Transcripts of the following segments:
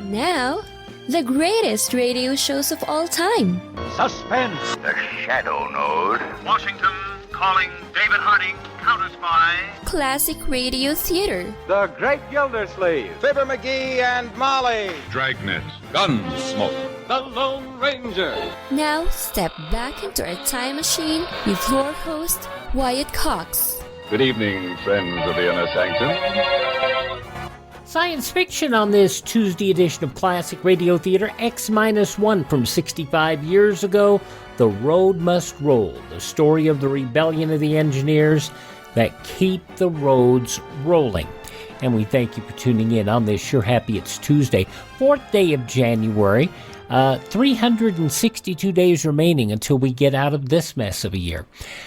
Now, the greatest radio shows of all time. Suspense. The Shadow Node. Washington calling David Harding, Counter-Spy. Classic radio theater. The Great Gildersleeve. Fibber McGee and Molly. Dragnet. Gunsmoke. The Lone Ranger. Now, step back into a time machine with your host, Wyatt Cox. Good evening, friends of the Inner Sanctum. Science fiction on this Tuesday edition of Classic Radio Theater, X-1 from 65 years ago, The Road Must Roll, the story of the rebellion of the engineers that keep the roads rolling. And we thank you for tuning in on this Sure Happy It's Tuesday, 4th day of January. 362 days remaining until we get out of this mess of a year.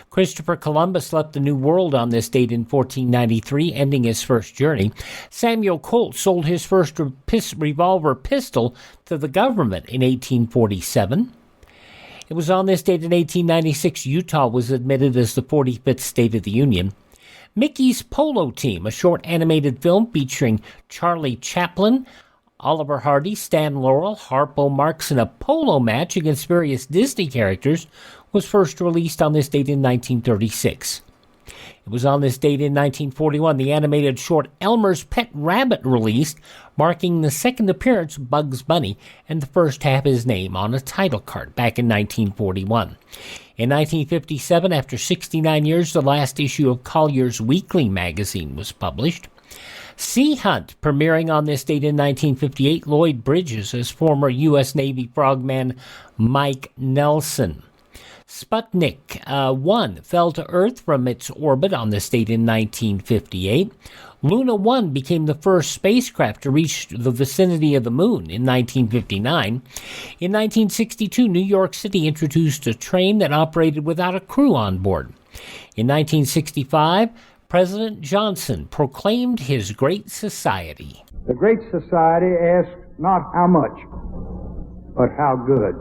Christopher Columbus left the New World on this date in 1493, ending his first journey. Samuel Colt sold his first revolver pistol to the government in 1847. It was on this date in 1896 Utah was admitted as the 45th state of the Union. Mickey's Polo Team, a short animated film featuring Charlie Chaplin, Oliver Hardy, Stan Laurel, Harpo Marx in a polo match against various Disney characters, was first released on this date in 1936. It was on this date in 1941 the animated short Elmer's Pet Rabbit released, marking the second appearance of Bugs Bunny and the first to have his name on a title card back in 1941. In 1957, after 69 years, the last issue of Collier's Weekly magazine was published. Sea Hunt, premiering on this date in 1958, Lloyd Bridges as former U.S. Navy frogman Mike Nelson. Sputnik 1 fell to Earth from its orbit on this date in 1958. Luna 1 became the first spacecraft to reach the vicinity of the moon in 1959. In 1962, New York City introduced a train that operated without a crew on board. In 1965, President Johnson proclaimed his Great Society. The Great Society asks not how much, but how good.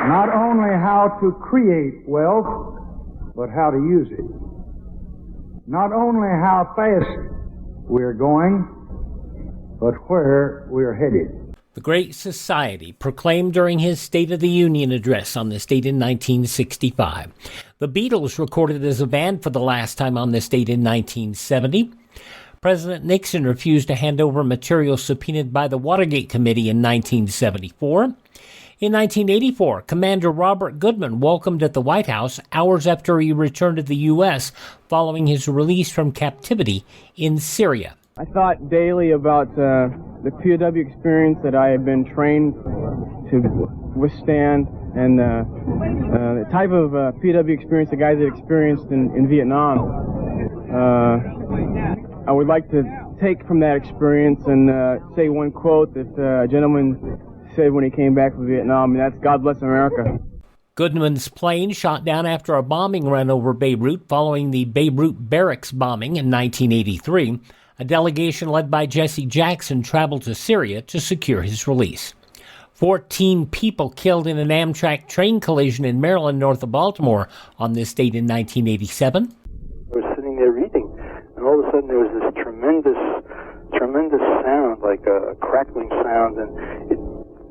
Not only how to create wealth, but how to use it. Not only how fast we're going, but where we're headed. The Great Society, proclaimed during his State of the Union address on this date in 1965. The Beatles recorded as a band for the last time on this date in 1970. President Nixon refused to hand over material subpoenaed by the Watergate Committee in 1974. In 1984, Commander Robert Goodman welcomed at the White House hours after he returned to the U.S. following his release from captivity in Syria. I thought daily about the POW experience that I had been trained to withstand and the type of POW experience the guys had experienced in Vietnam. I would like to take from that experience and say one quote that a gentleman said when he came back from Vietnam, and that's "God bless America." Goodman's plane shot down after a bombing run over Beirut following the Beirut barracks bombing in 1983. A delegation led by Jesse Jackson traveled to Syria to secure his release. 14 people killed in an Amtrak train collision in Maryland, north of Baltimore, on this date in 1987. I was sitting there reading, and all of a sudden there was this tremendous sound, like a crackling sound, and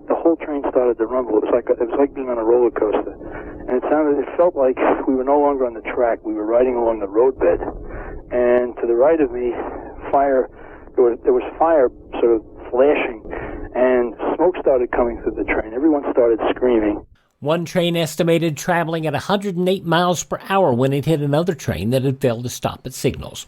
the whole train started to rumble. It was like being on a roller coaster, and it felt like we were no longer on the track. We were riding along the roadbed, and to the right of me, there was fire sort of flashing, and smoke started coming through the train. Everyone started screaming. One train estimated traveling at 108 miles per hour when it hit another train that had failed to stop at signals.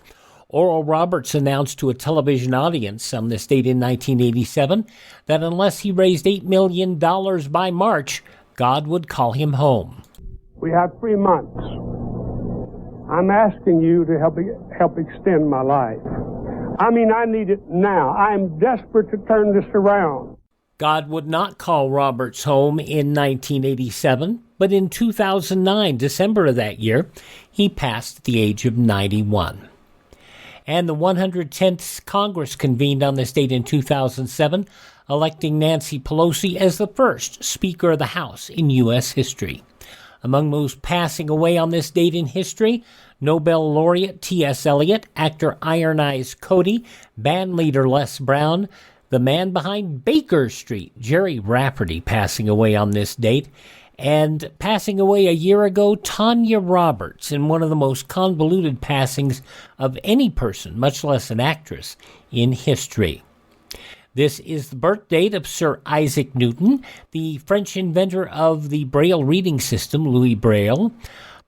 Oral Roberts announced to a television audience on this date in 1987 that unless he raised $8 million by March, God would call him home. We have 3 months. I'm asking you to help extend my life. I need it now. I am desperate to turn this around. God would not call Roberts home in 1987, but in 2009, December of that year, he passed at the age of 91. And the 110th Congress convened on this date in 2007, electing Nancy Pelosi as the first Speaker of the House in U.S. history. Among those passing away on this date in history, Nobel laureate T.S. Eliot, actor Iron Eyes Cody, bandleader Les Brown, the man behind Baker Street, Jerry Rafferty, passing away on this date, and passing away a year ago, Tanya Roberts, in one of the most convoluted passings of any person, much less an actress, in history. This is the birth date of Sir Isaac Newton, the French inventor of the Braille reading system, Louis Braille,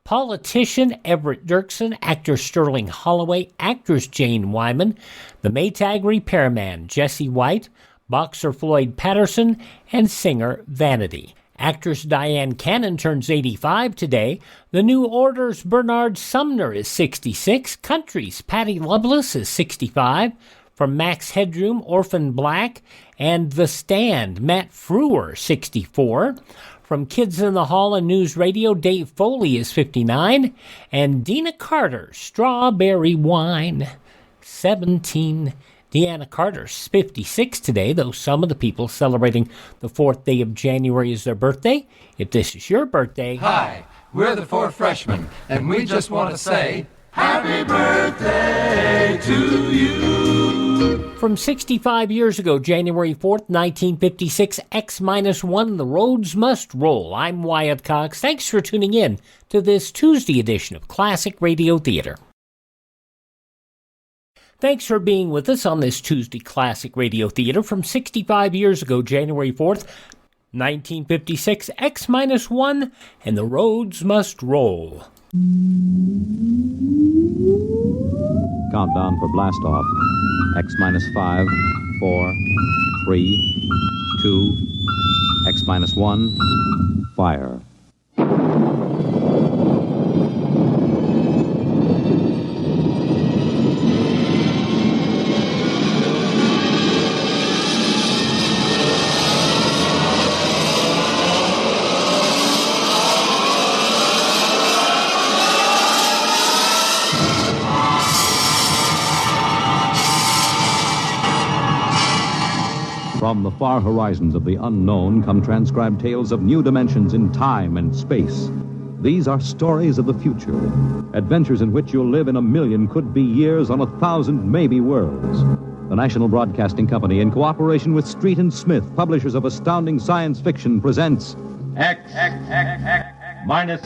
politician Everett Dirksen, actor Sterling Holloway, actress Jane Wyman, the Maytag repairman Jesse White, boxer Floyd Patterson, and singer Vanity. Actress Diane Cannon turns 85 today. The New Order's Bernard Sumner is 66. Country's Patti Loveless is 65. From Max Headroom, Orphan Black, and The Stand, Matt Frewer, 64. From Kids in the Hall and News Radio, Dave Foley is 59. And Dina Carter, Strawberry Wine, 17. Deanna Carter's 56 today, though some of the people celebrating the 4th day of January is their birthday. If this is your birthday... Hi, we're the 4 freshmen, and we just want to say... Happy birthday to you! From 65 years ago, January 4th, 1956, X-1, The Roads Must Roll. I'm Wyatt Cox. Thanks for tuning in to this Tuesday edition of Classic Radio Theater. Thanks for being with us on this Tuesday Classic Radio Theater. From 65 years ago, January 4th, 1956, X-1, and The Roads Must Roll. Countdown for blast off. X-5, 4, 3, 2, X-1, fire. From the far horizons of the unknown come transcribed tales of new dimensions in time and space. These are stories of the future, adventures in which you'll live in a million could-be years on 1,000 maybe worlds. The National Broadcasting Company, in cooperation with Street and Smith, publishers of astounding science fiction, presents X minus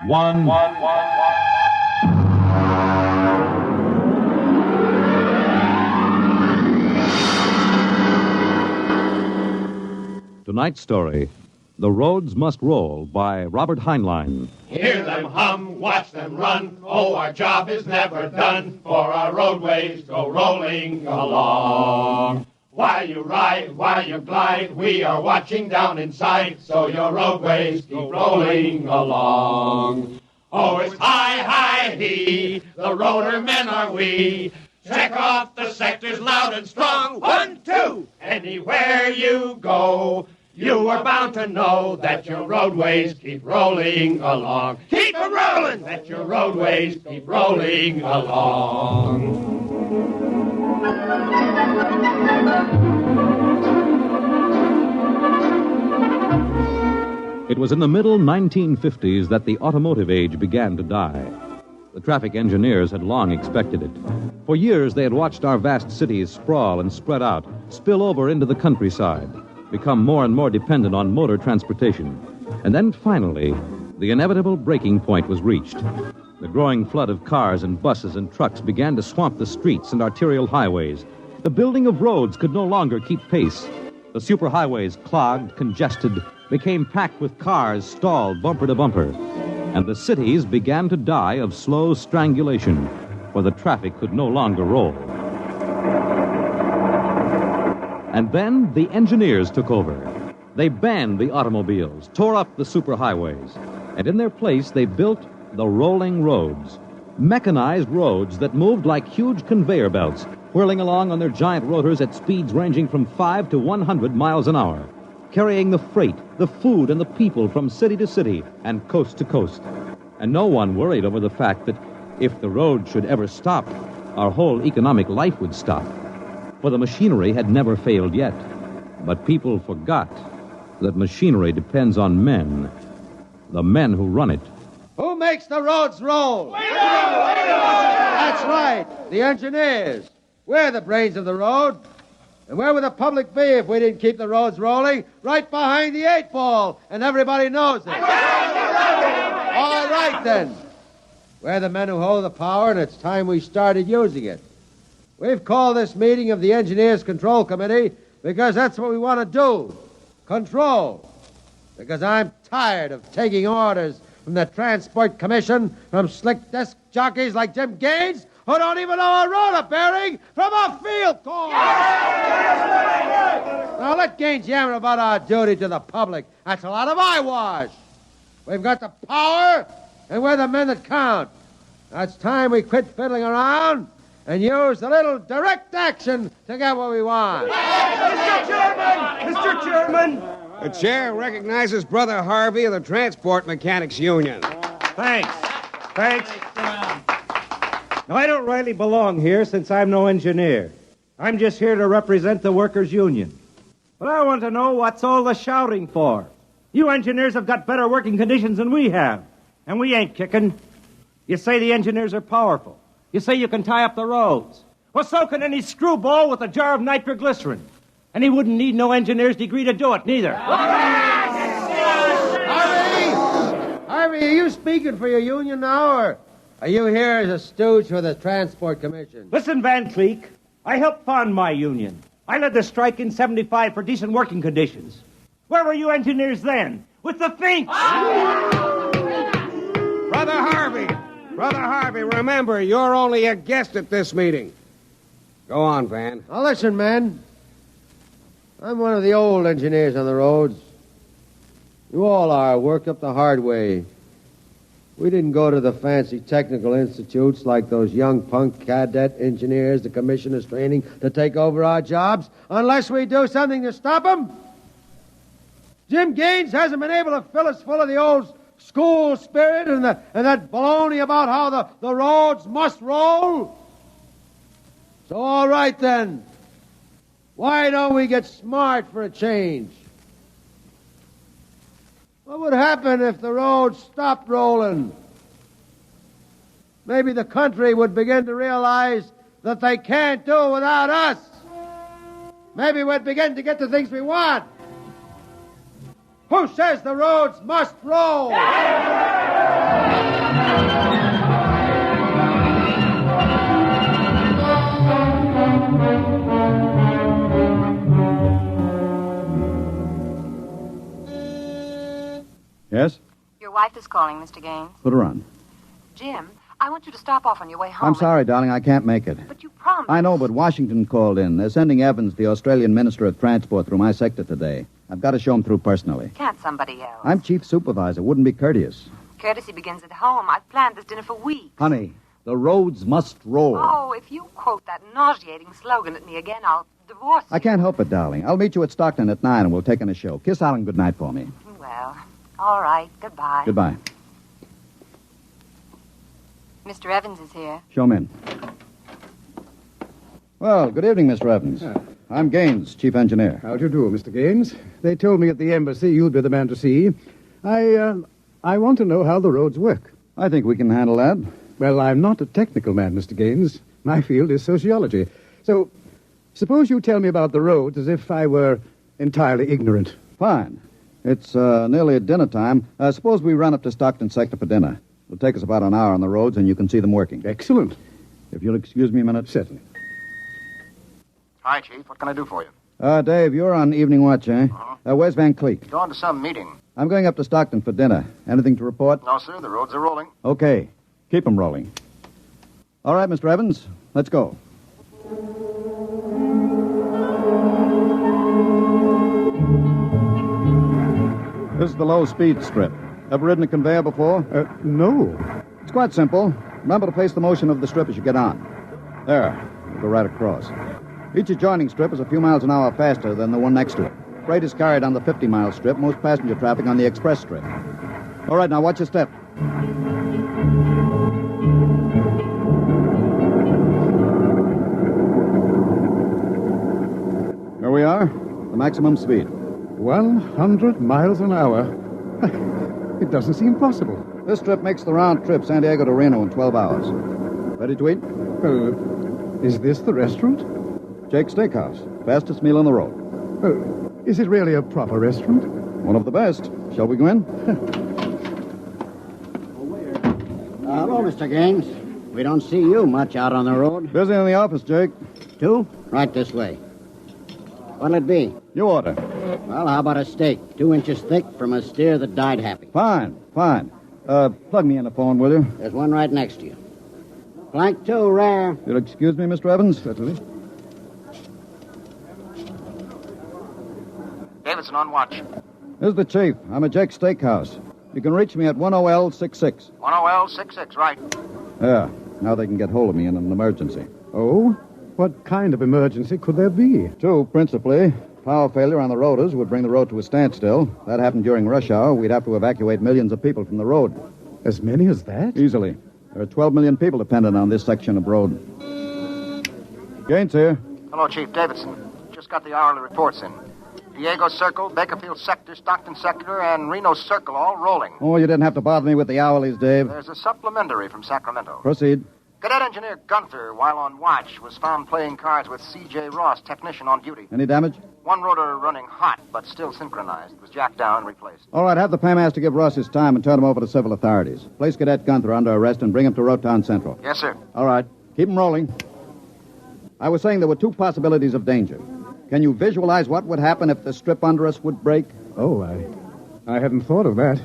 1. Tonight's story, The Roads Must Roll, by Robert Heinlein. Hear them hum, watch them run. Oh, our job is never done, for our roadways go rolling along. While you ride, while you glide, we are watching down inside, so your roadways keep rolling along. Oh, it's hi, hi, he, the rotor men are we. Check off the sectors loud and strong. 1, 2, anywhere you go. You are bound to know that your roadways keep rolling along. Keep them rolling! That your roadways keep rolling along. It was in the middle 1950s that the automotive age began to die. The traffic engineers had long expected it. For years, they had watched our vast cities sprawl and spread out, spill over into the countryside, become more and more dependent on motor transportation. And then, finally, the inevitable breaking point was reached. The growing flood of cars and buses and trucks began to swamp the streets and arterial highways. The building of roads could no longer keep pace. The superhighways, clogged, congested, became packed with cars stalled bumper to bumper. And the cities began to die of slow strangulation, for the traffic could no longer roll. And then the engineers took over. They banned the automobiles, tore up the superhighways, and in their place they built the rolling roads, mechanized roads that moved like huge conveyor belts, whirling along on their giant rotors at speeds ranging from 5 to 100 miles an hour, carrying the freight, the food, and the people from city to city and coast to coast. And no one worried over the fact that if the road should ever stop, our whole economic life would stop. For the machinery had never failed yet. But people forgot that machinery depends on men, the men who run it. Who makes the roads roll? That's right, the engineers. We're the brains of the road. And where would the public be if we didn't keep the roads rolling? Right behind the 8-ball, and everybody knows it. All right, then. We're the men who hold the power, and it's time we started using it. We've called this meeting of the Engineers Control Committee because that's what we want to do. Control. Because I'm tired of taking orders from the Transport Commission, from slick desk jockeys like Jim Gaines, who don't even know a roller bearing from a field corn. Now let Gaines yammer about our duty to the public. That's a lot of eyewash. We've got the power, and we're the men that count. Now it's time we quit fiddling around and use a little direct action to get what we want. Mr. Chairman! Mr. Chairman! The chair recognizes Brother Harvey of the Transport Mechanics Union. Thanks. Now, I don't rightly belong here since I'm no engineer. I'm just here to represent the workers' union. But I want to know what's all the shouting for. You engineers have got better working conditions than we have, and we ain't kicking. You say the engineers are powerful. You say you can tie up the roads. Well, so can any screwball with a jar of nitroglycerin. And he wouldn't need no engineer's degree to do it, neither. Harvey, are you speaking for your union now, or are you here as a stooge for the Transport Commission? Listen, Van Cleek, I helped found my union. I led the strike in 75 for decent working conditions. Where were you engineers then? With the Finks! Brother Harvey, remember, you're only a guest at this meeting. Go on, Van. Now listen, men. I'm one of the old engineers on the roads. You all are, worked up the hard way. We didn't go to the fancy technical institutes like those young punk cadet engineers the commission is training to take over our jobs unless we do something to stop them. Jim Gaines hasn't been able to fill us full of the old school spirit and that baloney about how the roads must roll. So all right then. Why don't we get smart for a change? What would happen if the roads stopped rolling? Maybe the country would begin to realize that they can't do it without us. Maybe we'd begin to get the things we want. Who says the roads must roll? Yes? Your wife is calling, Mr. Gaines. Put her on. Jim, I want you to stop off on your way home. I'm sorry, darling, I can't make it. But you promised. I know, but Washington called in. They're sending Evans, the Australian Minister of Transport, through my sector today. I've got to show him through personally. Can't somebody else? I'm chief supervisor. Wouldn't be courteous. Courtesy begins at home. I've planned this dinner for weeks. Honey, the roads must roll. Oh, if you quote that nauseating slogan at me again, I'll divorce you. I can't help it, darling. I'll meet you at Stockton at 9 and we'll take in a show. Kiss Alan goodnight for me. Well, all right. Goodbye. Goodbye. Mr. Evans is here. Show him in. Well, good evening, Mr. Evans. I'm Gaines, chief engineer. How do you do, Mr. Gaines? They told me at the embassy you'd be the man to see. I want to know how the roads work. I think we can handle that. Well, I'm not a technical man, Mr. Gaines. My field is sociology. So, suppose you tell me about the roads as if I were entirely ignorant. Fine. It's nearly at dinner time. Suppose we run up to Stockton sector for dinner. It'll take us about an hour on the roads, and you can see them working. Excellent. If you'll excuse me a minute. Certainly. Hi, Chief. What can I do for you? Dave, you're on evening watch, eh? Where's Van Cleek? Going to some meeting. I'm going up to Stockton for dinner. Anything to report? No, sir. The roads are rolling. Okay. Keep them rolling. All right, Mr. Evans. Let's go. This is the low-speed strip. Ever ridden a conveyor before? No. It's quite simple. Remember to face the motion of the strip as you get on. There. We'll go right across. Each adjoining strip is a few miles an hour faster than the one next to it. Freight is carried on the 50-mile strip, most passenger traffic on the express strip. All right, now watch your step. Here we are, the maximum speed. 100 miles an hour. It doesn't seem possible. This strip makes the round trip San Diego to Reno in 12 hours. Ready to eat? Well, is this the restaurant? Jake's Steakhouse. Fastest meal on the road. Well, is it really a proper restaurant? One of the best. Shall we go in? Hello, Mr. Gaines. We don't see you much out on the road. Busy in the office, Jake. Two? Right this way. What'll it be? You order. Well, how about a steak? 2 inches thick from a steer that died happy. Fine. Plug me in the phone, will you? There's one right next to you. Flank 2, rare. You'll excuse me, Mr. Evans? Certainly. Davidson on watch. This is the chief. I'm at Jake's Steakhouse. You can reach me at 10L66. 10L66, right. Yeah. Now they can get hold of me in an emergency. Oh? What kind of emergency could there be? 2, principally. Power failure on the rotors would bring the road to a standstill. That happened during rush hour. We'd have to evacuate millions of people from the road. As many as that? Easily. There are 12 million people dependent on this section of road. Gaines here. Hello, Chief Davidson. Just got the hourly reports in. Diego Circle, Bakerfield Sector, Stockton Sector, and Reno Circle all rolling. Oh, you didn't have to bother me with the hourlies, Dave. There's a supplementary from Sacramento. Proceed. Cadet Engineer Gunther, while on watch, was found playing cards with C.J. Ross, technician on duty. Any damage? One rotor running hot, but still synchronized. It was jacked down and replaced. All right, have the paymaster give Ross his time and turn him over to civil authorities. Place Cadet Gunther under arrest and bring him to Rotown Central. Yes, sir. All right. Keep him rolling. I was saying there were 2 possibilities of danger. Can you visualize what would happen if the strip under us would break? Oh, I hadn't thought of that.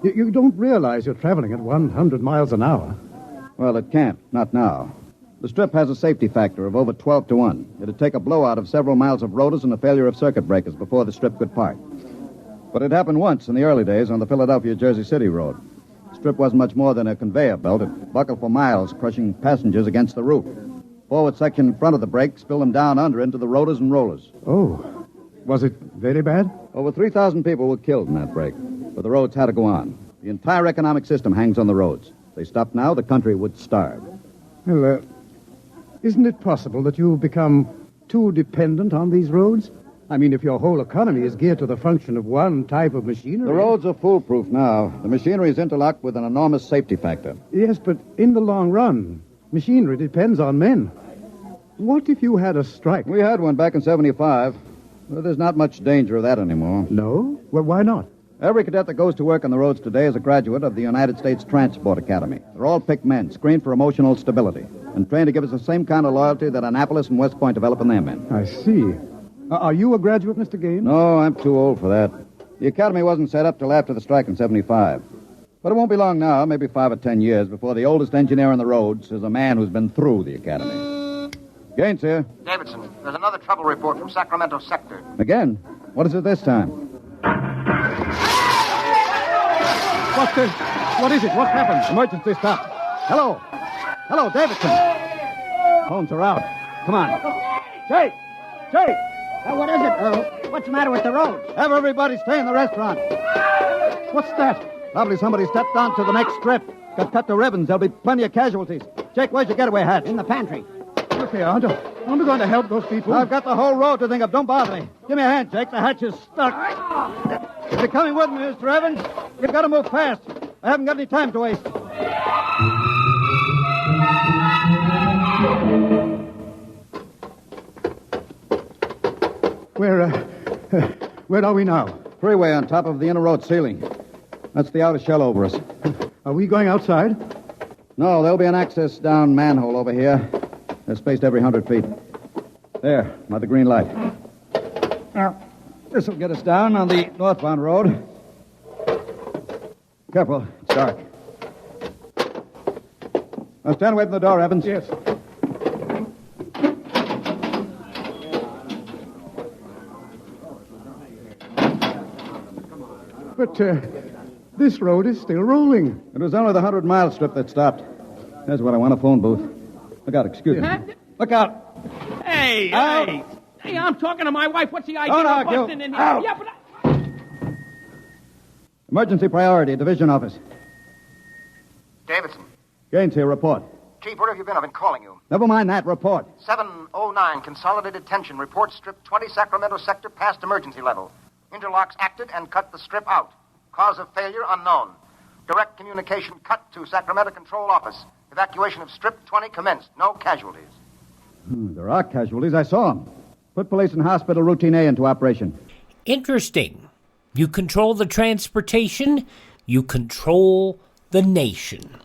You don't realize you're traveling at 100 miles an hour. Well, it can't. Not now. The strip has a safety factor of over 12 to 1. It'd take a blowout of several miles of rotors and a failure of circuit breakers before the strip could part. But it happened once in the early days on the Philadelphia-Jersey City road. The strip wasn't much more than a conveyor belt. It buckled for miles, crushing passengers against the roof. Forward section in front of the brake spilled them down under into the rotors and rollers. Oh. Was it very bad? Over 3,000 people were killed in that break. But the roads had to go on. The entire economic system hangs on the roads. If they stopped now, the country would starve. Well, isn't it possible that you've become too dependent on these roads? I mean, if your whole economy is geared to the function of one type of machinery... The roads are foolproof now. The machinery is interlocked with an enormous safety factor. Yes, but in the long run, machinery depends on men. What if you had a strike? We had one back in 75. Well, there's not much danger of that anymore. No? Well, why not? Every cadet that goes to work on the roads today is a graduate of the United States Transport Academy. They're all picked men, screened for emotional stability, and trained to give us the same kind of loyalty that Annapolis and West Point develop in their men. I see. Are you a graduate, Mr. Gaines? No, I'm too old for that. The academy wasn't set up till after the strike in 75. But it won't be long now, maybe 5 or 10 years, before the oldest engineer on the roads is a man who's been through the academy. Gaines here. Davidson, there's another trouble report from Sacramento Sector. Again? What is it this time? What is it? What happened? Emergency stop. Hello. Hello, Davidson. Phones are out. Come on. Jake! Jake! What is it, Earl? What's the matter with the roads? Have everybody stay in the restaurant. What's that? Probably somebody stepped onto the next strip. Got cut to ribbons. There'll be plenty of casualties. Jake, where's your getaway hat? In the pantry. Look here, aren't we going to help those people? I've got the whole road to think of. Don't bother me. Give me a hand, Jake. The hatch is stuck. If you're coming with me, Mr. Evans, you've got to move fast. I haven't got any time to waste. Where are we now? Freeway on top of the inner road ceiling. That's the outer shell over us. Are we going outside? No, there'll be an access down manhole over here. They're spaced every 100 feet. There, by the green light. Now, this will get us down on the northbound road. Careful, it's dark. Now stand away from the door, Evans. Yes. But this road is still rolling. It was only the 100-mile strip that stopped. There's what I want, a phone booth. Look out, excuse me. Look out. Hey, hey. Hey, I'm talking to my wife. What's the idea Don't of argue. busting in here? Out. Yeah, but Emergency priority, division office. Davidson. Gaines here, report. Chief, where have you been? I've been calling you. Never mind that, report. 709, Consolidated Tension. Report strip 20 Sacramento Sector past emergency level. Interlocks acted and cut the strip out. Cause of failure unknown. Direct communication cut to Sacramento Control Office. Evacuation of Strip 20 commenced. No casualties. There are casualties. I saw them. Put police and hospital routine A into operation. Interesting. You control the transportation, you control the nation.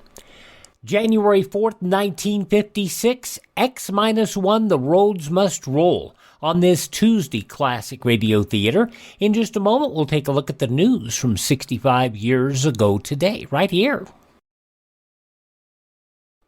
January 4th, 1956, X-1, The Roads Must Roll. On this Tuesday Classic Radio Theater. In just a moment, we'll take a look at the news from 65 years ago today, right here.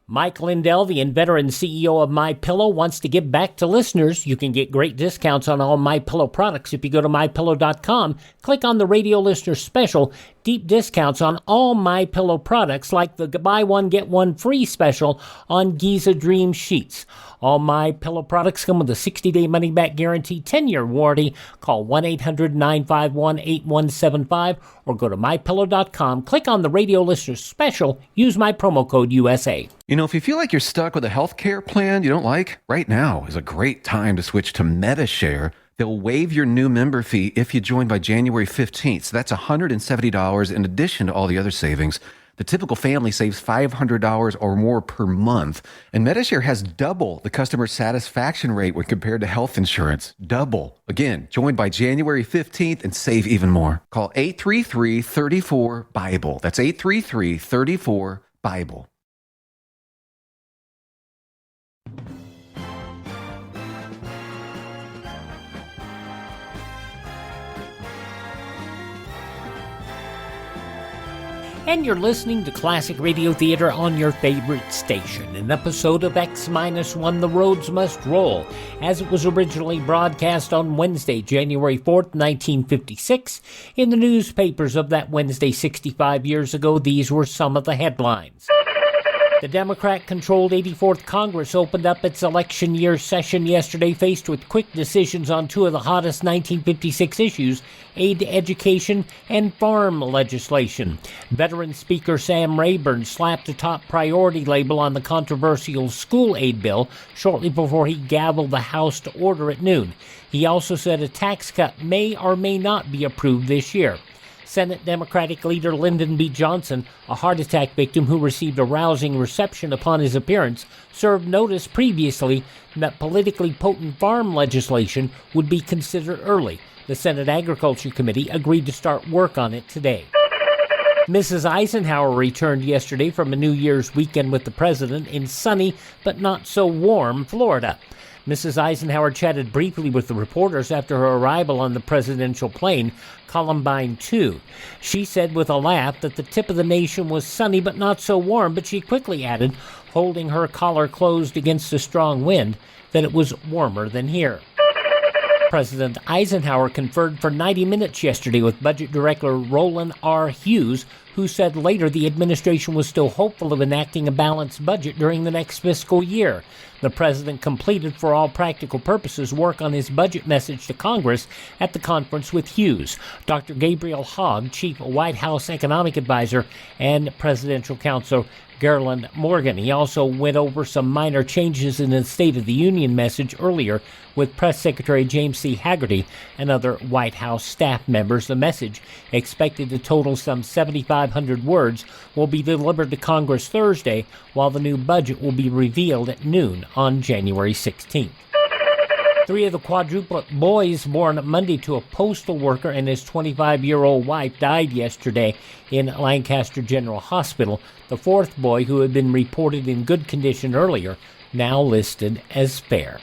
Mike Lindell, the inveterate CEO of MyPillow, wants to give back to listeners. You can get great discounts on all MyPillow products if you go to MyPillow.com. Click on the radio listener special. Deep discounts on all MyPillow products, like the buy one, get one free special on Giza Dream Sheets. All MyPillow products come with a 60-day money-back guarantee, 10-year warranty. Call 1-800-951-8175 or go to MyPillow.com. Click on the radio listener special. Use my promo code USA. You know, if you feel like you're stuck with a health care plan you don't like, right now is a great time to switch to MediShare. They'll waive your new member fee if you join by January 15th. So that's $170 in addition to all the other savings. The typical family saves $500 or more per month. And MediShare has double the customer satisfaction rate when compared to health insurance. Double. Again, join by January 15th and save even more. Call 833-34-BIBLE. That's 833-34-BIBLE. And you're listening to Classic Radio Theater on your favorite station, an episode of X-1, The Roads Must Roll, as it was originally broadcast on Wednesday, January 4th, 1956. In the newspapers of that Wednesday 65 years ago, these were some of the headlines. The Democrat-controlled 84th Congress opened up its election year session yesterday, faced with quick decisions on two of the hottest 1956 issues, aid to education and farm legislation. Veteran Speaker Sam Rayburn slapped a top priority label on the controversial school aid bill shortly before he gavelled the House to order at noon. He also said a tax cut may or may not be approved this year. Senate Democratic leader Lyndon B. Johnson, a heart attack victim who received a rousing reception upon his appearance, served notice previously that politically potent farm legislation would be considered early. The Senate Agriculture Committee agreed to start work on it today. Mrs. Eisenhower returned yesterday from a New Year's weekend with the president in sunny but not so warm Florida. Mrs. Eisenhower chatted briefly with the reporters after her arrival on the presidential plane, Columbine 2. She said with a laugh that the tip of the nation was sunny but not so warm, but she quickly added, holding her collar closed against a strong wind, that it was warmer than here. President Eisenhower conferred for 90 minutes yesterday with Budget Director Roland R. Hughes, who said later the administration was still hopeful of enacting a balanced budget during the next fiscal year. The president completed, for all practical purposes, work on his budget message to Congress at the conference with Hughes, Dr. Gabriel Hogg, Chief White House Economic Advisor, and Presidential Counsel Garland Morgan. He also went over some minor changes in the State of the Union message earlier with Press Secretary James C. Haggerty and other White House staff members. The message, expected to total some 7,500 words, will be delivered to Congress Thursday, while the new budget will be revealed at noon on January 16th. Three of the quadruplet boys born Monday to a postal worker and his 25-year-old wife died yesterday in Lancaster General Hospital. The fourth boy, who had been reported in good condition earlier, now listed as fair.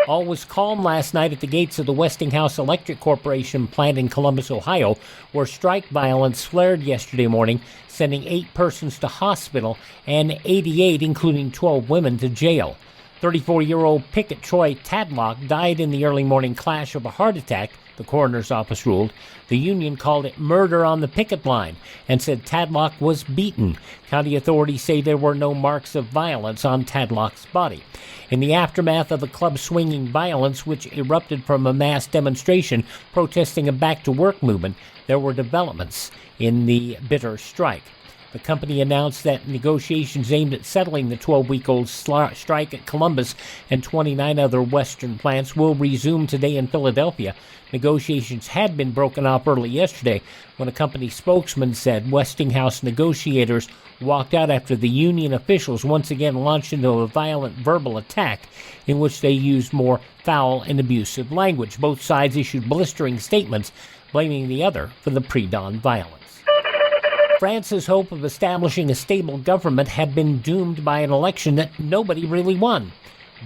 All was calm last night at the gates of the Westinghouse Electric Corporation plant in Columbus, Ohio, where strike violence flared yesterday morning, sending 8 persons to hospital and 88, including 12 women, to jail. 34-year-old Pickett Troy Tadlock died in the early morning clash of a heart attack, the coroner's office ruled. The union called it murder on the picket line and said Tadlock was beaten. County authorities say there were no marks of violence on Tadlock's body. In the aftermath of the club-swinging violence, which erupted from a mass demonstration protesting a back-to-work movement, there were developments in the bitter strike. The company announced that negotiations aimed at settling the 12-week-old strike at Columbus and 29 other Western plants will resume today in Philadelphia. Negotiations had been broken up early yesterday when a company spokesman said Westinghouse negotiators walked out after the union officials once again launched into a violent verbal attack in which they used more foul and abusive language. Both sides issued blistering statements blaming the other for the pre-dawn violence. France's hope of establishing a stable government had been doomed by an election that nobody really won.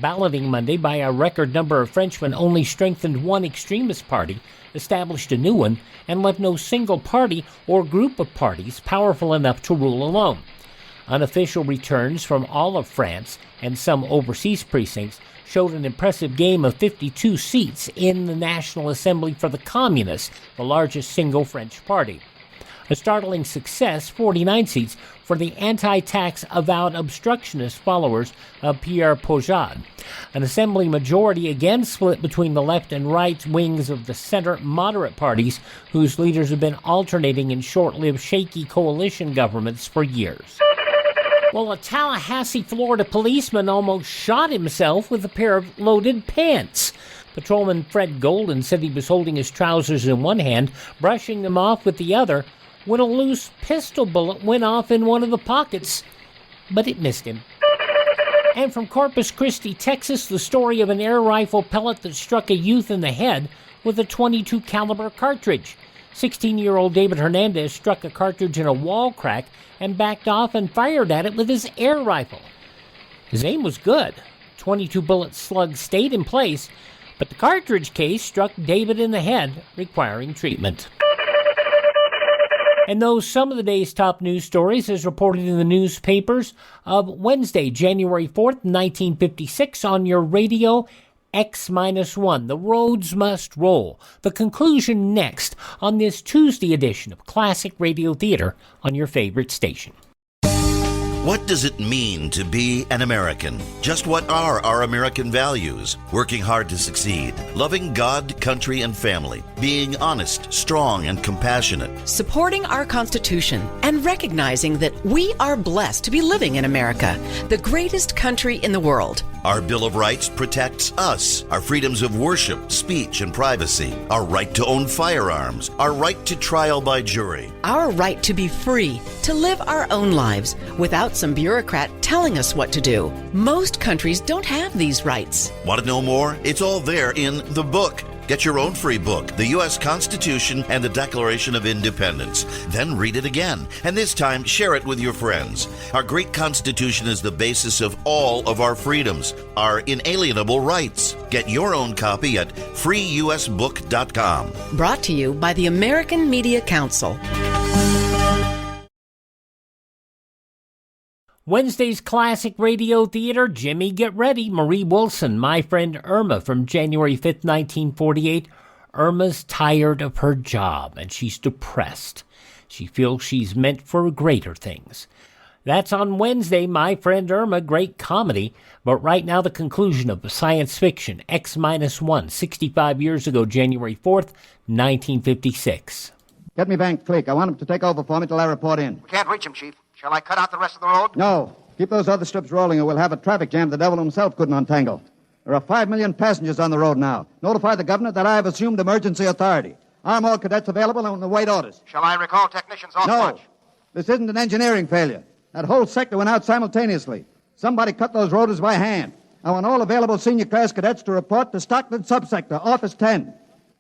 Balloting Monday by a record number of Frenchmen only strengthened one extremist party, established a new one, and left no single party or group of parties powerful enough to rule alone. Unofficial returns from all of France and some overseas precincts showed an impressive gain of 52 seats in the National Assembly for the Communists, the largest single French party. A startling success, 49 seats, for the anti-tax avowed obstructionist followers of Pierre Poujade. An assembly majority again split between the left and right wings of the center-moderate parties, whose leaders have been alternating in short-lived, shaky coalition governments for years. Well, a Tallahassee, Florida policeman almost shot himself with a pair of loaded pants. Patrolman Fred Golden said he was holding his trousers in one hand, brushing them off with the other, when a loose pistol bullet went off in one of the pockets, but it missed him. And from Corpus Christi, Texas, the story of an air rifle pellet that struck a youth in the head with a .22 caliber cartridge. 16-year-old David Hernandez struck a cartridge in a wall crack and backed off and fired at it with his air rifle. His aim was good. 22 bullet slug stayed in place, but the cartridge case struck David in the head, requiring treatment. And those some of the day's top news stories as reported in the newspapers of Wednesday, January 4th, 1956 on your radio X-1. The roads must roll. The conclusion next on this Tuesday edition of Classic Radio Theater on your favorite station. What does it mean to be an American? Just what are our American values? Working hard to succeed, loving God, country, and family, being honest, strong, and compassionate. Supporting our Constitution and recognizing that we are blessed to be living in America, the greatest country in the world. Our Bill of Rights protects us, our freedoms of worship, speech, and privacy, our right to own firearms, our right to trial by jury. Our right to be free, to live our own lives without some bureaucrat telling us what to do. Most countries don't have these rights. Want to know more? It's all there in the book. Get your own free book, The U.S. Constitution and the Declaration of Independence. Then read it again, and this time share it with your friends. Our great Constitution is the basis of all of our freedoms, our inalienable rights. Get your own copy at freeusbook.com. Brought to you by the American Media Council. Wednesday's Classic Radio Theater, Jimmy, get ready. Marie Wilson, My Friend Irma from January 5th, 1948. Irma's tired of her job and she's depressed. She feels she's meant for greater things. That's on Wednesday, My Friend Irma, great comedy. But right now, the conclusion of science fiction, X-1, 65 years ago, January 4th, 1956. Get me Bank Click. I want him to take over for me till I report in. We can't reach him, Chief. Shall I cut out the rest of the road? No. Keep those other strips rolling or we'll have a traffic jam the devil himself couldn't untangle. There are 5 million passengers on the road now. Notify the governor that I have assumed emergency authority. Arm all cadets available and await orders. Shall I recall technicians off watch? No. This isn't an engineering failure. That whole sector went out simultaneously. Somebody cut those rotors by hand. I want all available senior class cadets to report to Stockton Subsector, Office 10,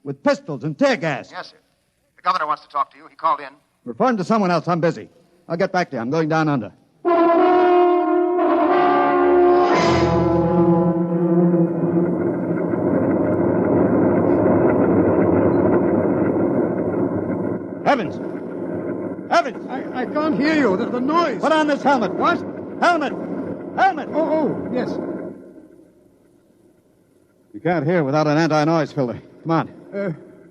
with pistols and tear gas. Yes, sir. The governor wants to talk to you. He called in. Refer him to someone else. I'm busy. I'll get back to you. I'm going down under. Evans! Evans! I can't hear you. The noise. Put on this helmet. What? Helmet! Helmet! Oh, yes. You can't hear without an anti-noise filter. Come on.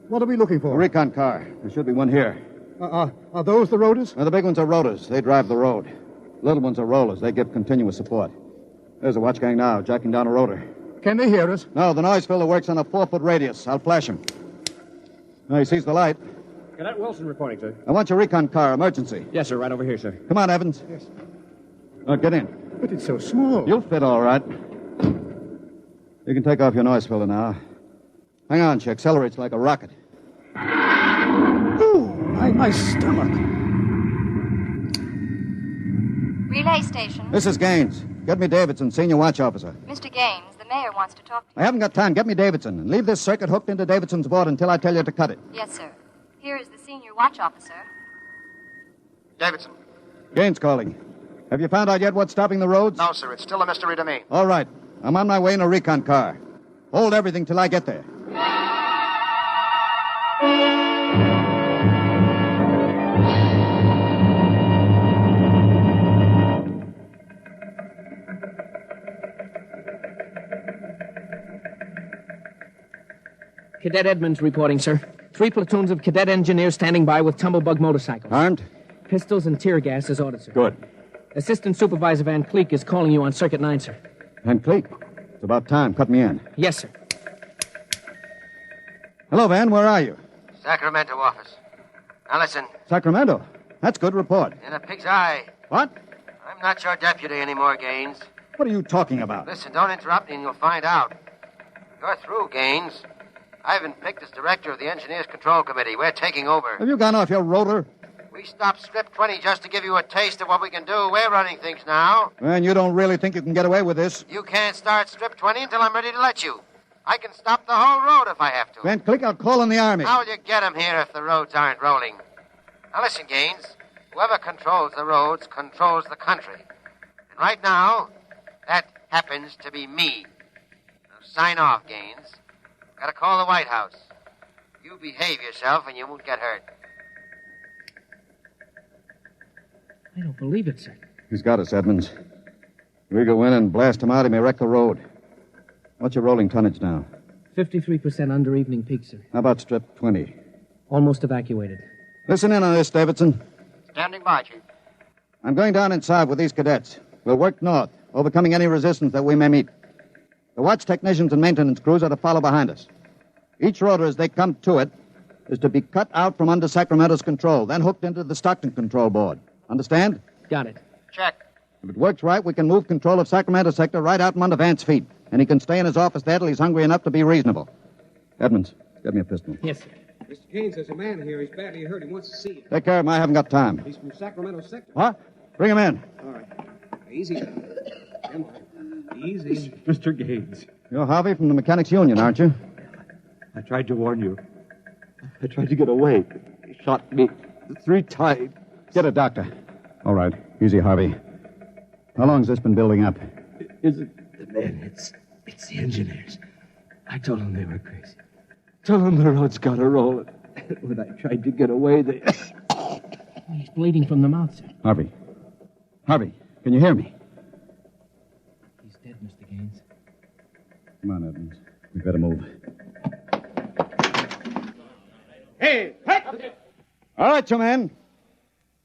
What are we looking for? A recon car. There should be one here. Are those the rotors? Well, the big ones are rotors. They drive the road. Little ones are rollers. They give continuous support. There's a watch gang now, jacking down a rotor. Can they hear us? No, the noise filter works on a 4-foot radius. I'll flash him. No, he sees the light. Cadet Wilson reporting, sir. I want your recon car, emergency. Yes, sir, right over here, sir. Come on, Evans. Yes. Get in. But it's so small. You'll fit all right. You can take off your noise filter now. Hang on, she accelerates like a rocket. Oh, my stomach. Relay station. This is Gaines. Get me Davidson, senior watch officer. Mr. Gaines, the mayor wants to talk to you. I haven't got time. Get me Davidson. And leave this circuit hooked into Davidson's board until I tell you to cut it. Yes, sir. Here is the senior watch officer. Davidson. Gaines calling. Have you found out yet what's stopping the roads? No, sir. It's still a mystery to me. All right. I'm on my way in a recon car. Hold everything till I get there. Cadet Edmonds reporting, sir. 3 platoons of cadet engineers standing by with tumblebug motorcycles. Armed? Pistols and tear gas as ordered, sir. Good. Assistant Supervisor Van Cleek is calling you on Circuit 9, sir. Van Cleek? It's about time. Cut me in. Yes, sir. Hello, Van. Where are you? Sacramento office. Now listen, Sacramento. That's good report. in a pig's eye. What? I'm not your deputy anymore, Gaines. What are you talking about? Listen, don't interrupt me and you'll find out. You're through, Gaines. I've been picked as director of the Engineers Control Committee. We're taking over. Have you gone off your roller? We stopped Strip 20 just to give you a taste of what we can do. We're running things now. Man, you don't really think you can get away with this? You can't start Strip 20 until I'm ready to let you. I can stop the whole road if I have to. Van Cleek, I'll call in the Army. How will you get 'em here if the roads aren't rolling? Now listen, Gaines. Whoever controls the roads controls the country. And right now, that happens to be me. Now sign off, Gaines. Gotta call the White House. You behave yourself and you won't get hurt. I don't believe it, sir. He's got us, Edmonds. We go in and blast him out, he may wreck the road. What's your rolling tonnage now? 53% under evening peak, sir. How about Strip 20? Almost evacuated. Listen in on this, Davidson. Standing by, Chief. I'm going down inside with these cadets. We'll work north, overcoming any resistance that we may meet. The watch technicians and maintenance crews are to follow behind us. Each rotor, as they come to it, is to be cut out from under Sacramento's control, then hooked into the Stockton control board. Understand? Got it. Check. If it works right, we can move control of Sacramento sector right out from under Vance's feet, and he can stay in his office there till he's hungry enough to be reasonable. Edmonds, get me a pistol. Yes, sir. Mr. Gaines, there's a man here. He's badly hurt. He wants to see you. Take care of him. I haven't got time. He's from Sacramento sector. What? Bring him in. All right. Easy. Come on. Easy. Mr. Gaines, You're Harvey from the Mechanics Union, aren't you? I tried to warn you. I tried to get away. He shot me 3 times. Get a doctor. All right. Easy, Harvey. How long's this been building up? Isn't the men? It's the engineers. I told them they were crazy. Told them the road's got to roll. When I tried to get away, they... He's bleeding from the mouth, sir. Harvey. Harvey, can you hear me? He's dead, Mr. Gaines. Come on, Edmonds. We better move. Hey! All right, you men.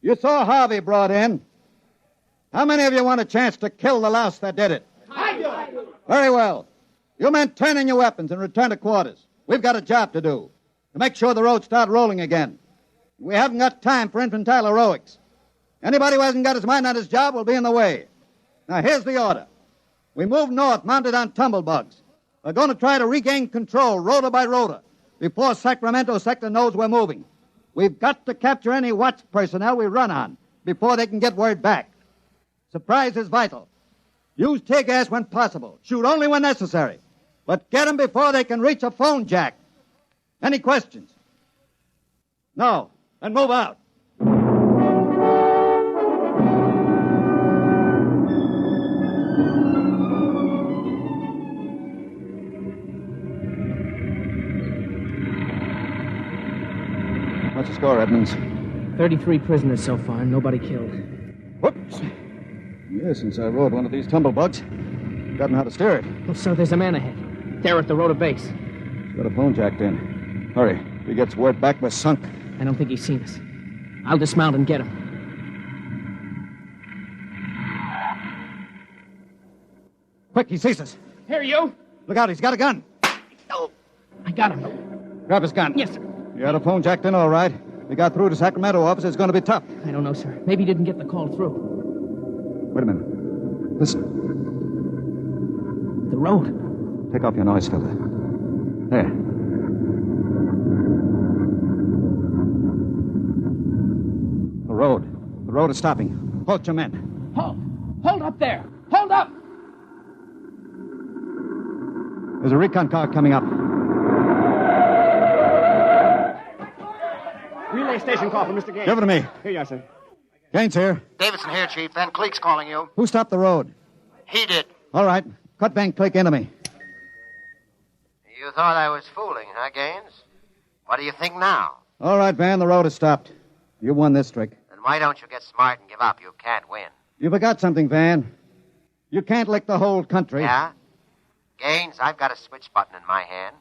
You saw Harvey brought in. How many of you want a chance to kill the louse that did it? I do. Very well. You men turn in your weapons and return to quarters. We've got a job to do. To make sure the roads start rolling again. We haven't got time for infantile heroics. Anybody who hasn't got his mind on his job will be in the way. Now, here's the order. We move north, mounted on tumblebugs. We're going to try to regain control, rotor by rotor, before Sacramento sector knows we're moving. We've got to capture any watch personnel we run on before they can get word back. Surprise is vital. Use tear gas when possible. Shoot only when necessary. But get them before they can reach a phone jack. Any questions? No. Then move out. What's the score, Edmonds? 33 prisoners so far, nobody killed. Whoops. Yes, since I rode one of these tumblebugs, gotten how to steer it. Well, sir, there's a man ahead. There at the rotor base. He's got a phone jacked in. Hurry. If he gets word back, we're sunk. I don't think he's seen us. I'll dismount and get him. Quick, he sees us. Here, you. Look out, he's got a gun. Oh, I got him. Grab his gun. Yes, sir. You had a phone jacked in, all right. We got through to Sacramento office. It's going to be tough. I don't know, sir. Maybe he didn't get the call through. Wait a minute. Listen. The road. Take off your noise filter. There. The road. The road is stopping. Halt your men. Halt! Hold up there! Hold up! There's a recon car coming up. Relay station call from Mr. Gaines. Give it to me. Here you are, sir. Gaines here. Davidson here, Chief. Van Cleek's calling you. Who stopped the road? He did. All right. Cut Van Cleek into me. You thought I was fooling, huh, Gaines? What do you think now? All right, Van, the road is stopped. You won this trick. Then why don't you get smart and give up? You can't win. You forgot something, Van. You can't lick the whole country. Yeah? Gaines, I've got a switch button in my hand.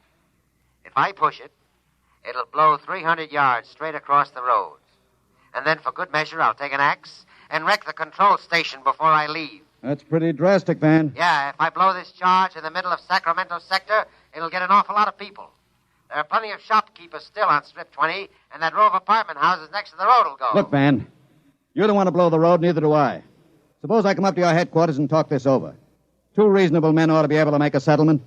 If I push it, it'll blow 300 yards straight across the roads. And then for good measure, I'll take an axe and wreck the control station before I leave. That's pretty drastic, Van. Yeah, if I blow this charge in the middle of Sacramento sector, it'll get an awful lot of people. There are plenty of shopkeepers still on Strip 20, and that row of apartment houses next to the road will go. Look, Van, you don't want to blow the road, neither do I. Suppose I come up to your headquarters and talk this over. 2 reasonable men ought to be able to make a settlement.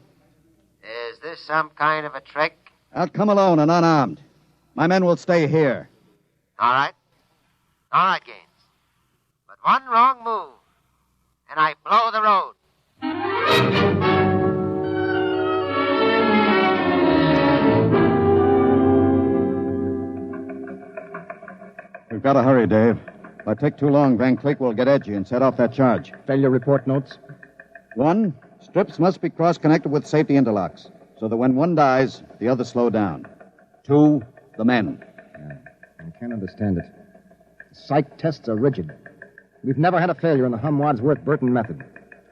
Is this some kind of a trick? I'll come alone and unarmed. My men will stay here. All right. All right, Gaines. But one wrong move, and I blow the road. We've got to hurry, Dave. If I take too long, Van Cleek will get edgy and set off that charge. Failure report notes? 1, strips must be cross-connected with safety interlocks, so that when one dies, the others slow down. 2, the men. I can't understand it. Psych tests are rigid. We've never had a failure in the Hum-Wadsworth-Burton method.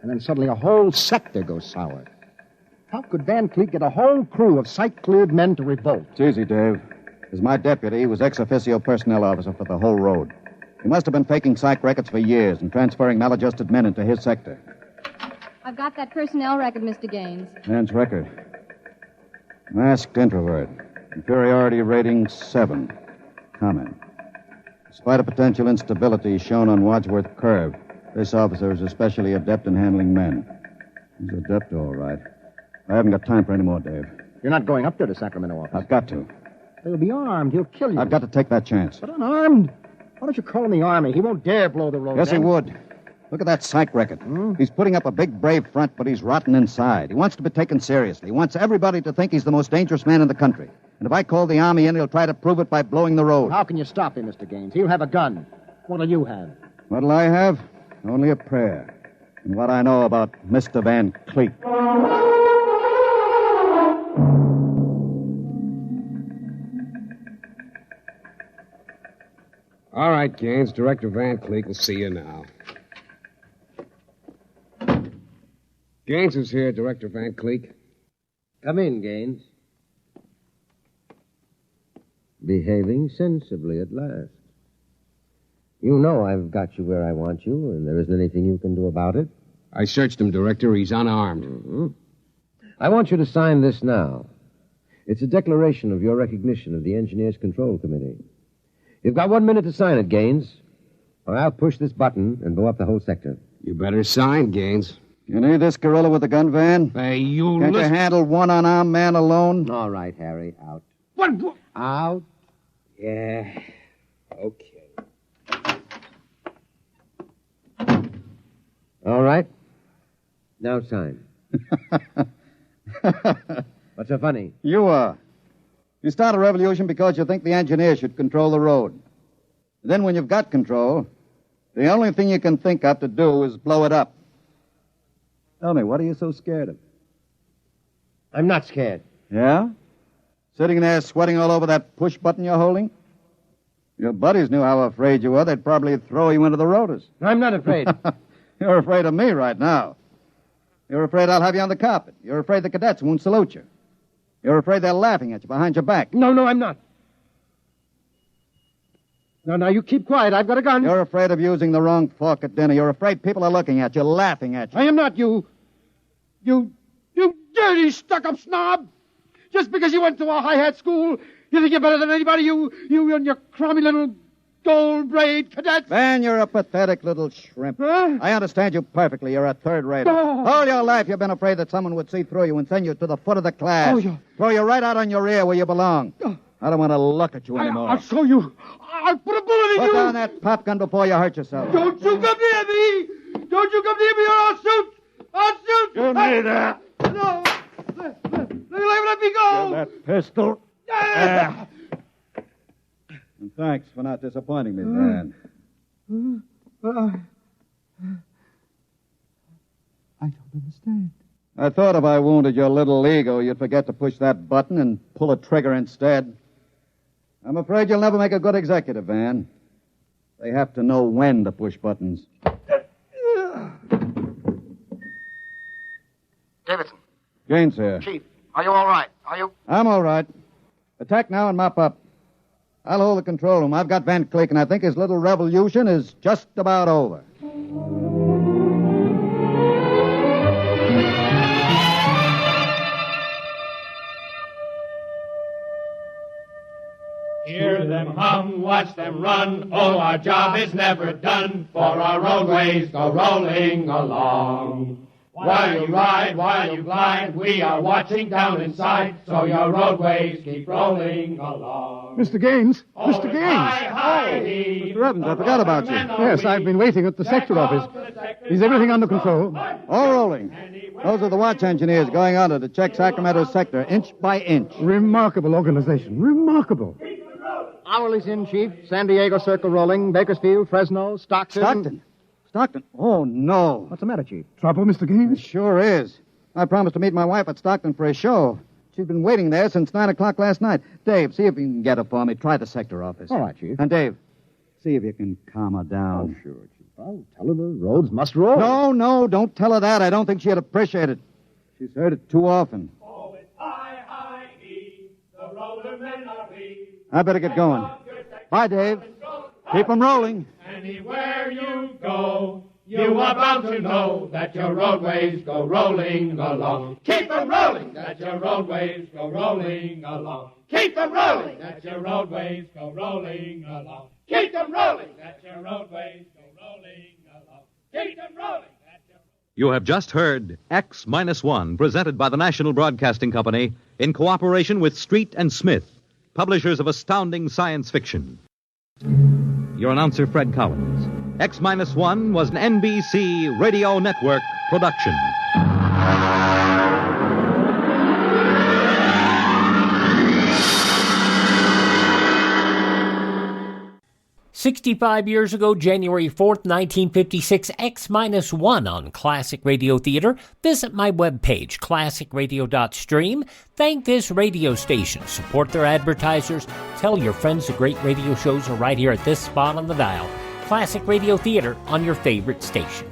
And then suddenly a whole sector goes sour. How could Van Cleek get a whole crew of psych-cleared men to revolt? It's easy, Dave. As my deputy, he was ex-officio personnel officer for the whole road. He must have been faking psych records for years and transferring maladjusted men into his sector. I've got that personnel record, Mr. Gaines. Man's record. Masked introvert. Inferiority rating 7. Comment. Despite a potential instability shown on Wadsworth Curve, this officer is especially adept in handling men. He's adept, all right. I haven't got time for any more, Dave. You're not going up there to Sacramento office. I've got to. He'll be armed. He'll kill you. I've got to take that chance. But unarmed? Why don't you call in the Army? He won't dare blow the road. Yes, then. he would. Look at that psych record. He's putting up a big, brave front, but he's rotten inside. He wants to be taken seriously. He wants everybody to think he's the most dangerous man in the country. And if I call the Army in, he'll try to prove it by blowing the road. How can you stop him, Mr. Gaines? He'll have a gun. What'll you have? What'll I have? Only a prayer. And what I know about Mr. Van Cleek. All right, Gaines. Director Van Cleek will see you now. Gaines is here, Director Van Cleek. Come in, Gaines. Behaving sensibly at last. You know I've got you where I want you, and there isn't anything you can do about it. I searched him, Director. He's unarmed. Mm-hmm. I want you to sign this now. It's a declaration of your recognition of the Engineers Control Committee. You've got 1 minute to sign it, Gaines, or I'll push this button and blow up the whole sector. You better sign, Gaines. You need this gorilla with the gun, Van? Hey, you Can't you handle one unarmed man alone? All right, Harry, out. What? Out? Yeah. Okay. All right. Now sign. What's so funny? You are. You start a revolution because you think the engineers should control the road. Then when you've got control, the only thing you can think of to do is blow it up. Tell me, what are you so scared of? I'm not scared. Yeah? Sitting there sweating all over that push button you're holding? Your buddies knew how afraid you were. They'd probably throw you into the rotors. I'm not afraid. You're afraid of me right now. You're afraid I'll have you on the carpet. You're afraid the cadets won't salute you. You're afraid they're laughing at you behind your back. No, I'm not. Now, you keep quiet. I've got a gun. You're afraid of using the wrong fork at dinner. You're afraid people are looking at you, laughing at you. I am not you. You dirty, stuck-up snob. Just because you went to a high-hat school, you think you're better than anybody, you and your crummy little gold braid cadets? Van, you're a pathetic little shrimp. Huh? I understand you perfectly. You're a third-rater. Oh. All your life you've been afraid that someone would see through you and send you to the foot of the class. Oh, yeah. Throw you right out on your rear where you belong. I don't want to look at you anymore. I'll show you. I'll put a bullet in you. Put down that pop gun before you hurt yourself. Don't you come near me. Don't you come near me or I'll shoot. I'll shoot. Give me that. No. Let me go. Give that pistol. And thanks for not disappointing me, Van. I don't understand. I thought if I wounded your little ego, you'd forget to push that button and pull a trigger instead. I'm afraid you'll never make a good executive, Van. They have to know when to push buttons. Davidson. Gaines here. Chief, are you all right? Are you? I'm all right. Attack now and mop up. I'll hold the control room. I've got Van Cleek, and I think his little revolution is just about over. Hear them hum, watch them run. Oh, our job is never done, for our roadways go rolling along. While you ride, while you glide, we are watching down inside, so your roadways keep rolling along. Mr. Gaines! Oh, Mr. Gaines! Mr. Evans, I forgot about you. Yes, I've been waiting at the sector office. Is everything under control? All rolling. Those are the watch engineers going under to check Sacramento's sector, inch by inch. Remarkable organization. Remarkable. Hourly's in, Chief. San Diego Circle rolling. Bakersfield, Fresno, Stockton. Stockton? Oh, no. What's the matter, Chief? Trouble, Mr. Gaines? It sure is. I promised to meet my wife at Stockton for a show. She's been waiting there since 9 o'clock last night. Dave, see if you can get her for me. Try the sector office. All right, Chief. And Dave, see if you can calm her down. Oh, sure, Chief. I'll tell her the roads must roll. No, don't tell her that. I don't think she'd appreciate it. She's heard it too often. Oh, it's I-I-E, the roller men are we. I better get going. Bye, Dave. Keep 'em rolling. Anywhere you go, you are bound to know that your roadways go rolling along. Keep them rolling, that your roadways go rolling along. Keep them rolling, that your roadways go rolling along. Keep them rolling, that your roadways go rolling along. Keep them rolling. You have just heard X-1, presented by the National Broadcasting Company in cooperation with Street and Smith, publishers of astounding science fiction. Your announcer, Fred Collins. X-1 was an NBC Radio Network production. 65 years ago, January 4th, 1956, X-1 on Classic Radio Theater. Visit my webpage, classicradio.stream. Thank this radio station. Support their advertisers. Tell your friends the great radio shows are right here at this spot on the dial. Classic Radio Theater on your favorite station.